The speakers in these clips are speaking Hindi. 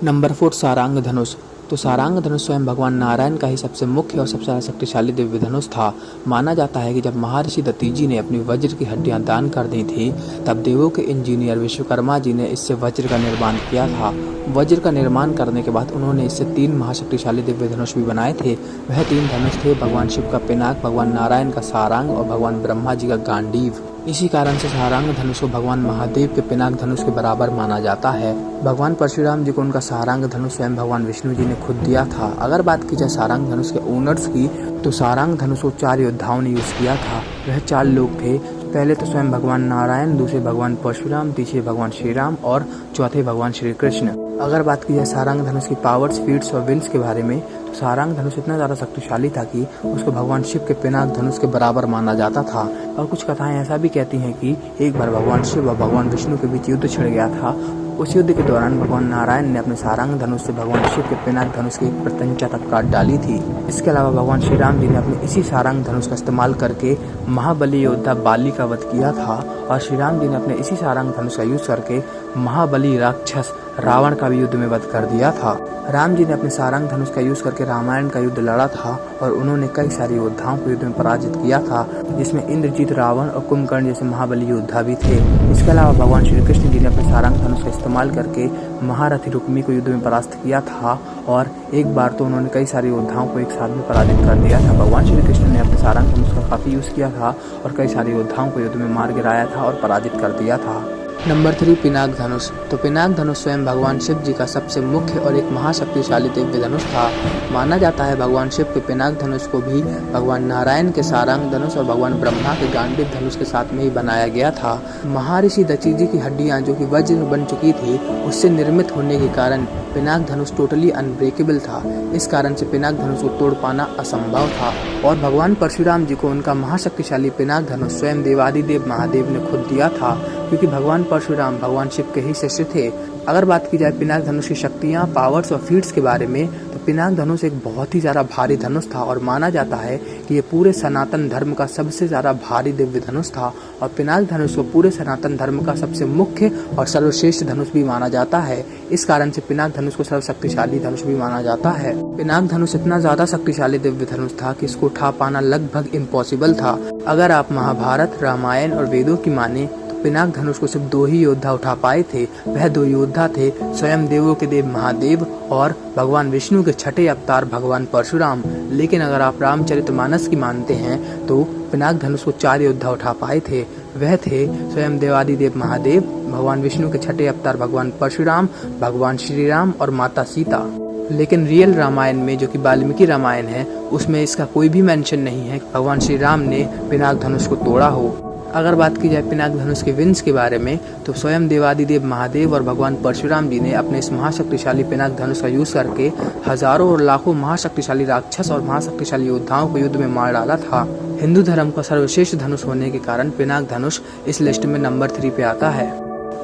नंबर 4 सारंग धनुष। तो सारंग धनुष स्वयं भगवान नारायण का ही सबसे मुख्य और सबसे ज़्यादा शक्तिशाली दिव्य धनुष था। माना जाता है कि जब महर्षि दत्तीजी ने अपनी वज्र की हड्डियां दान कर दी थी, तब देवों के इंजीनियर विश्वकर्मा जी ने इससे वज्र का निर्माण किया था। वज्र का निर्माण करने के बाद उन्होंने इससे 3 महाशक्तिशाली दिव्य धनुष भी बनाए थे। वह 3 धनुष थे भगवान शिव का पिनाक, भगवान नारायण का सारंग और भगवान ब्रह्मा जी का गांडीव। इसी कारण से सारंग धनुष को भगवान महादेव के पिनाक धनुष के बराबर माना जाता है। भगवान परशुराम जी को उनका सारंग धनुष स्वयं भगवान विष्णु जी ने खुद दिया था। अगर बात की जाए सारंग धनुष के ओनर्स की, तो सारंग धनुष को 4 योद्धाओं ने यूज किया था। वह 4 लोग थे। पहले तो स्वयं भगवान नारायण, दूसरे भगवान परशुराम, तीसरे भगवान श्री राम और चौथे भगवान श्री कृष्ण। अगर बात की जाए सारंग धनुष की पावर्स, फीट्स और विंड्स के बारे में, तो सारंग धनुष इतना ज़्यादा शक्तिशाली था कि उसको भगवान शिव के पिनाक धनुष के बराबर माना जाता था। और कुछ कथाएं ऐसा भी कहती हैं कि एक बार भगवान शिव और भगवान विष्णु के बीच युद्ध छिड़ गया था। उस युद्ध के दौरान भगवान नारायण ने अपने सारंग धनुष से भगवान शिव के पिनाक धनुष की प्रत्यंचा तक काट डाली थी। इसके अलावा भगवान श्री राम जी ने अपने इसी सारंग धनुष का इस्तेमाल करके महाबली योद्धा बाली का वध किया था। और श्री राम जी ने अपने इसी सारंग धनुष का यूज करके महाबली राक्षस रावण का भी युद्ध में वध कर दिया था। राम जी ने अपने सारंग धनुष का यूज करके रामायण का युद्ध लड़ा था और उन्होंने कई सारे योद्धाओं को युद्ध में पराजित किया था, जिसमें इंद्रजीत, रावण और कुंभकर्ण जैसे महाबली योद्धा भी थे। इसके अलावा भगवान श्री कृष्ण जी ने अपने सारंग धनुष का इस्तेमाल करके महारथी रुक्मी को युद्ध में परास्त किया था और एक बार तो उन्होंने कई सारे योद्धाओं को एक साथ में पराजित कर दिया था। भगवान श्री कृष्ण ने अपने सारंग धनुष का काफी यूज किया था और कई सारे योद्धाओं को युद्ध में मार गिराया था और पराजित कर दिया था। नंबर 3 पिनाक धनुष। तो पिनाक धनुष स्वयं भगवान शिव जी का सबसे मुख्य और एक महाशक्तिशाली दिव्य धनुष था। माना जाता है भगवान शिव के पिनाक धनुष को भी भगवान नारायण के सारंग धनुष और भगवान ब्रह्मा के गांडीव धनुष के साथ में ही बनाया गया था। महर्षि दत्तीजी की हड्डियां जो कि वज्र में बन चुकी थी, उससे निर्मित होने के कारण पिनाक धनुष टोटली अनब्रेकेबल था। इस कारण से पिनाक धनुष को तोड़ पाना असंभव था। और भगवान परशुराम जी को उनका महाशक्तिशाली पिनाक धनुष स्वयं देवादिदेव महादेव ने खुद दिया था, क्योंकि भगवान परशुराम भगवान शिव के ही शिष्य थे। अगर बात की जाए पिनाक धनुष की शक्तियाँ, पावर्स और फीट्स के बारे में, तो पिनाक धनुष एक बहुत ही ज़्यादा भारी धनुष था और माना जाता है कि ये पूरे सनातन धर्म का सबसे ज़्यादा भारी दिव्य धनुष था। और पिनाक धनुष को पूरे सनातन धर्म का सबसे मुख्य और सर्वश्रेष्ठ धनुष भी माना जाता है। इस कारण से पिनाक धनुष को सर्वशक्तिशाली धनुष भी माना जाता है। पिनाक धनुष इतना ज़्यादा शक्तिशाली दिव्य धनुष था कि इसको उठा पाना लगभग इम्पॉसिबल था। अगर आप महाभारत, रामायण और वेदों की माने, पिनाक धनुष को सिर्फ 2 ही योद्धा उठा पाए थे। वह 2 योद्धा थे स्वयं देवों के देव महादेव और भगवान विष्णु के छठे अवतार भगवान परशुराम। लेकिन अगर आप रामचरितमानस की मानते हैं, तो पिनाक धनुष को 4 योद्धा उठा पाए थे। वह थे स्वयं देवादिदेव महादेव, भगवान विष्णु के छठे अवतार भगवान परशुराम, भगवान श्री राम और माता सीता। लेकिन रियल रामायण में, जो कि वाल्मीकि रामायण है, उसमें इसका कोई भी मेंशन नहीं है भगवान श्री राम ने पिनाक धनुष को तोड़ा हो। अगर बात की जाए पिनाक धनुष के विंड्स के बारे में, तो स्वयं देवादिदेव महादेव और भगवान परशुराम जी ने अपने इस महाशक्तिशाली पिनाक धनुष का यूज करके हजारों और लाखों महाशक्तिशाली राक्षस और महाशक्तिशाली योद्धाओं को युद्ध में मार डाला था। हिंदू धर्म का सर्वश्रेष्ठ धनुष होने के कारण पिनाक धनुष इस लिस्ट में नंबर 3 पे आता है।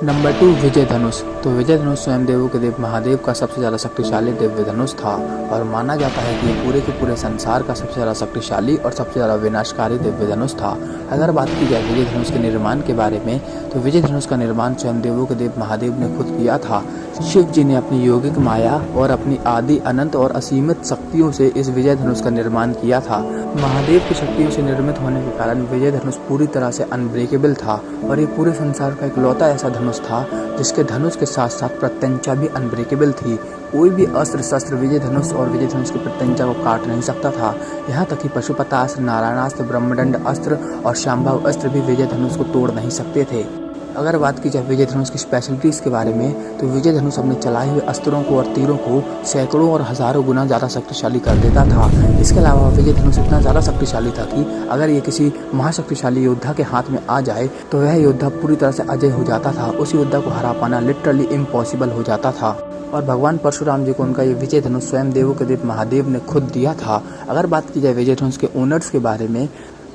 नंबर 2 विजय धनुष। तो विजय धनुष स्वयं देवों के देव महादेव का सबसे ज़्यादा शक्तिशाली दिव्य धनुष था और माना जाता है कि ये पूरे के पूरे संसार का सबसे ज़्यादा शक्तिशाली और सबसे ज़्यादा विनाशकारी दिव्य धनुष था। अगर बात की जाए विजय धनुष के निर्माण के बारे में, तो विजय धनुष का निर्माण स्वयं देवों के देव महादेव ने खुद किया था। शिव जी ने अपनी योगिक माया और अपनी आदि अनंत और असीमित शक्तियों से इस विजय धनुष का निर्माण किया था। महादेव की शक्तियों से निर्मित होने के कारण विजय धनुष पूरी तरह से अनब्रेकेबल था और ये पूरे संसार का इकलौता ऐसा धनुष था जिसके धनुष के साथ साथ प्रत्यंचा भी अनब्रेकेबल थी। कोई भी अस्त्र शस्त्र विजय धनुष और विजय धनुष की प्रत्यंचा को काट नहीं सकता था। यहाँ तक कि पशुपतास्त्र, नारायणास्त्र, ब्रह्मदंड अस्त्र और शांभव अस्त्र भी विजय धनुष को तोड़ नहीं सकते थे। अगर बात की जाए विजय धनुष की स्पेशलिटीज के बारे में, तो विजय धनुष अपने चलाए हुए अस्त्रों को और तीरों को सैकड़ों और हजारों गुना ज़्यादा शक्तिशाली कर देता था। इसके अलावा विजय धनुष इतना ज़्यादा शक्तिशाली था कि अगर ये किसी महाशक्तिशाली योद्धा के हाथ में आ जाए, तो वह योद्धा पूरी तरह से अजय हो जाता था। उस योद्धा को हरा पाना लिटरली इम्पॉसिबल हो जाता था। और भगवान परशुराम जी को उनका ये विजय धनुष स्वयं देवों के देव महादेव ने खुद दिया था। अगर बात की जाए विजय धनुष के ओनर्स के बारे में,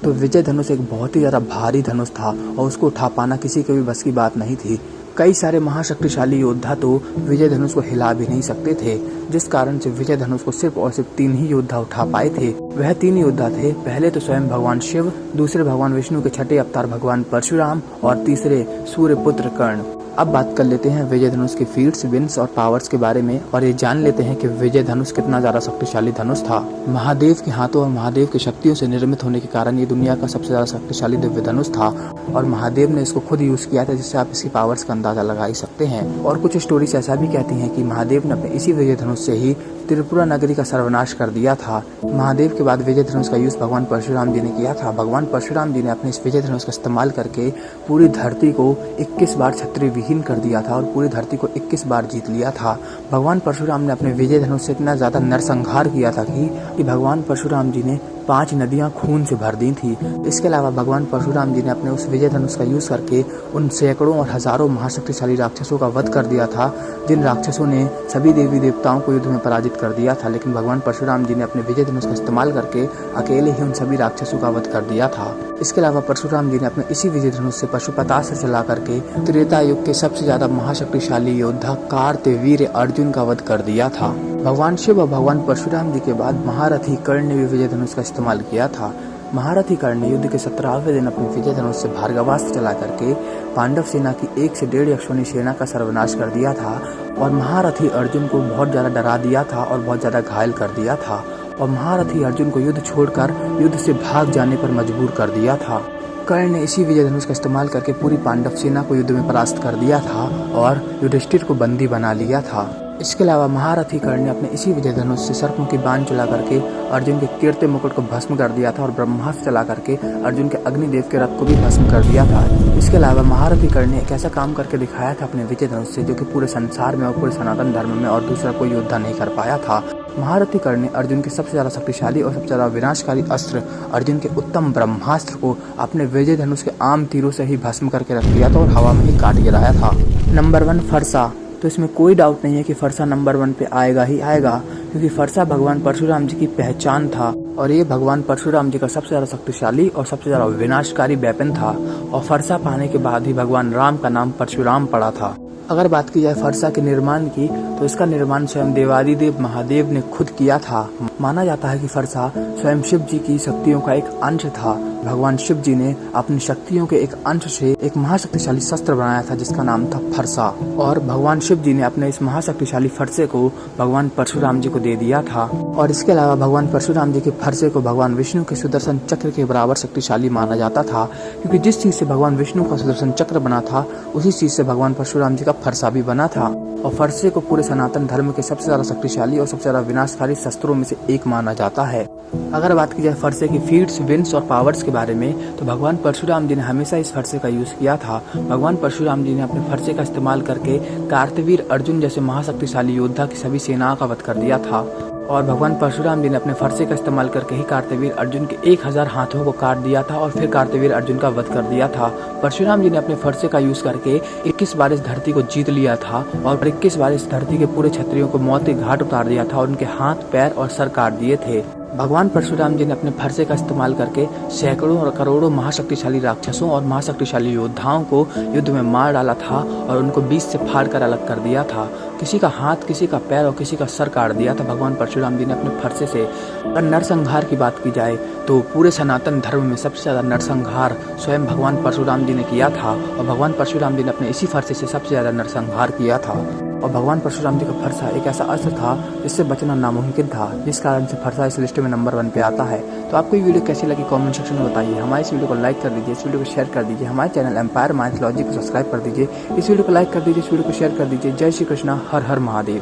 तो विजय धनुष एक बहुत ही ज़्यादा भारी धनुष था और उसको उठा पाना किसी के भी बस की बात नहीं थी। कई सारे महाशक्तिशाली योद्धा तो विजय धनुष को हिला भी नहीं सकते थे, जिस कारण से विजय धनुष को सिर्फ और सिर्फ 3 ही योद्धा उठा पाए थे। वह 3 योद्धा थे, पहले तो स्वयं भगवान शिव, दूसरे भगवान विष्णु के छठे अवतार भगवान परशुराम और तीसरे सूर्यपुत्र कर्ण। अब बात कर लेते हैं विजय धनुष के फीट्स, विंस और पावर्स के बारे में और ये जान लेते हैं कि विजय धनुष कितना ज्यादा शक्तिशाली धनुष था। महादेव के हाथों और महादेव की शक्तियों से निर्मित होने के कारण ये दुनिया का सबसे ज्यादा शक्तिशाली दिव्य धनुष था और महादेव ने इसको खुद यूज किया था, जिससे आप इसकी पावर्स का अंदाजा लगा ही सकते हैं। और कुछ स्टोरीज ऐसा भी कहती हैं कि महादेव ने अपने इसी विजय धनुष से ही त्रिपुरा नगरी का सर्वनाश कर दिया था। महादेव के बाद विजय धनुष का यूज भगवान परशुराम जी ने किया था। भगवान परशुराम जी ने अपने इस विजय धनुष का इस्तेमाल करके पूरी धरती को 21 बार क्षत्रिय विहीन कर दिया था और पूरी धरती को 21 बार जीत लिया था। भगवान परशुराम ने अपने विजय धनुष से इतना ज्यादा नरसंहार किया था कि भगवान परशुराम जी ने 5 नदियां खून से भर दी थी। इसके अलावा भगवान परशुराम जी ने अपने उस विजय धनुष का यूज करके उन सैकड़ों और हजारों महाशक्तिशाली राक्षसों का वध कर दिया था, जिन राक्षसों ने सभी देवी देवताओं को युद्ध में पराजित कर दिया था। लेकिन भगवान परशुराम जी ने अपने विजय धनुष का इस्तेमाल करके अकेले ही उन सभी राक्षसों का वध कर दिया था। इसके अलावा परशुराम जी ने अपने इसी विजय धनुष से पशुपतास्त्र चला करके त्रेता युग के सबसे ज्यादा महाशक्तिशाली योद्धा कार्तवीर्य अर्जुन का वध कर दिया था। भगवान शिव और भगवान परशुराम जी के बाद महारथी कर्ण ने भी विजय धनुष का इस्तेमाल किया था। महारथी कर्ण ने युद्ध के 17वें दिन अपने विजय धनुष से भार्गवास्त्र चला करके पांडव सेना की 1 से 1.5 अश्वनी सेना का सर्वनाश कर दिया था और महारथी अर्जुन को बहुत ज्यादा डरा दिया था और बहुत ज्यादा घायल कर दिया था और महारथी अर्जुन को युद्ध छोड़कर युद्ध से भाग जाने पर मजबूर कर दिया था। कर्ण ने इसी विजय धनुष का इस्तेमाल करके पूरी पांडव सेना को युद्ध में परास्त कर दिया था और युधिष्ठिर को बंदी बना लिया था। इसके अलावा महारथी कर्ण ने अपने इसी विजय धनुष से सर्पमुखी बाण चला करके अर्जुन के कीर्ति मुकुट को भस्म कर दिया था और ब्रह्मास्त्र चला करके अर्जुन के अग्निदेव के रथ को भी भस्म कर दिया था। इसके अलावा महारथी कर्ण ने एक ऐसा काम करके दिखाया था अपने विजय धनुष से, जो कि पूरे संसार में और पूरे सनातन धर्म में और दूसरा कोई योद्धा नहीं कर पाया था। महारथी कर्ण ने अर्जुन के सबसे ज्यादा शक्तिशाली और सबसे ज्यादा विनाशकारी अस्त्र अर्जुन के उत्तम ब्रह्मास्त्र को अपने विजय धनुष के आम तीरों से ही भस्म करके रख दिया था और हवा में ही काट गिराया था। नंबर 1 फरसा। तो इसमें कोई डाउट नहीं है कि फरसा नंबर 1 पे आएगा ही आएगा, क्योंकि फरसा भगवान परशुराम जी की पहचान था और ये भगवान परशुराम जी का सबसे ज्यादा शक्तिशाली और सबसे ज्यादा विनाशकारी वेपन था और फरसा पाने के बाद ही भगवान राम का नाम परशुराम पड़ा था। अगर बात की जाए फरसा के निर्माण की, तो इसका निर्माण स्वयं देवादिदेव महादेव ने खुद किया था। माना जाता है कि फरसा स्वयं शिव जी की शक्तियों का एक अंश था। भगवान शिव जी ने अपनी शक्तियों के एक अंश से एक महाशक्तिशाली शस्त्र बनाया था जिसका नाम था फरसा, और भगवान शिव जी ने अपने इस महाशक्तिशाली फरसे को भगवान परशुराम जी को दे दिया था। और इसके अलावा भगवान परशुराम जी के फरसे को भगवान विष्णु के सुदर्शन चक्र के बराबर शक्तिशाली माना जाता था, क्योंकि जिस चीज से भगवान विष्णु का सुदर्शन चक्र बना था उसी चीज से भगवान परशुराम जी का फरसा भी बना था। और फरसे को पूरे सनातन धर्म के सबसे ज्यादा शक्तिशाली और सबसे ज्यादा विनाशकारी शस्त्रों में से एक माना जाता है। अगर बात की जाए फरसे की फीट्स, विंस और पावर्स के बारे में, तो भगवान परशुराम जी ने हमेशा इस फरसे का यूज किया था। भगवान परशुराम जी ने अपने फरसे का इस्तेमाल करके कार्तवीर अर्जुन जैसे महाशक्तिशाली योद्धा की सभी सेनाओं का वध कर दिया था और भगवान परशुराम जी ने अपने फरसे का इस्तेमाल करके ही कार्तवीर अर्जुन के 1000 हाथों को काट दिया था और फिर कार्तवीर अर्जुन का वध कर दिया था। परशुराम जी ने अपने फरसे का यूज करके 21 बार इस धरती को जीत लिया था और 21 बार इस धरती के पूरे क्षत्रियों को मौत के घाट उतार दिया था और उनके हाथ, पैर और सर काट दिए थे। भगवान परशुराम जी ने अपने फरसे का इस्तेमाल करके सैकड़ों और करोड़ों महाशक्तिशाली राक्षसों और महाशक्तिशाली योद्धाओं को युद्ध में मार डाला था और उनको बीच से फाड़ कर अलग कर दिया था। किसी का हाथ, किसी का पैर और किसी का सर काट दिया था भगवान परशुराम जी ने अपने फरसे से। अगर नरसंहार की बात की जाए तो पूरे सनातन धर्म में सबसे ज्यादा नरसंहार स्वयं भगवान परशुराम जी ने किया था और भगवान परशुराम जी ने अपने इसी फरसे से सबसे ज्यादा नरसंहार किया था। और भगवान परशुराम जी का फरसा एक ऐसा अस्त्र था जिससे बचना नामुमकिन था, जिस कारण से फरसा इस लिस्ट में नंबर 1 पे आता है। तो आपको ये वीडियो कैसी लगी कमेंट सेक्शन में बताइए। हमारे इस वीडियो को लाइक कर दीजिए, इस वीडियो को शेयर कर दीजिए, हमारे चैनल एम्पायर माइथोलॉजी को सब्सक्राइब कर दीजिए, इस वीडियो को लाइक कर दीजिए, इस वीडियो को शेयर कर दीजिए। जय श्री कृष्णा, हर हर महादेव।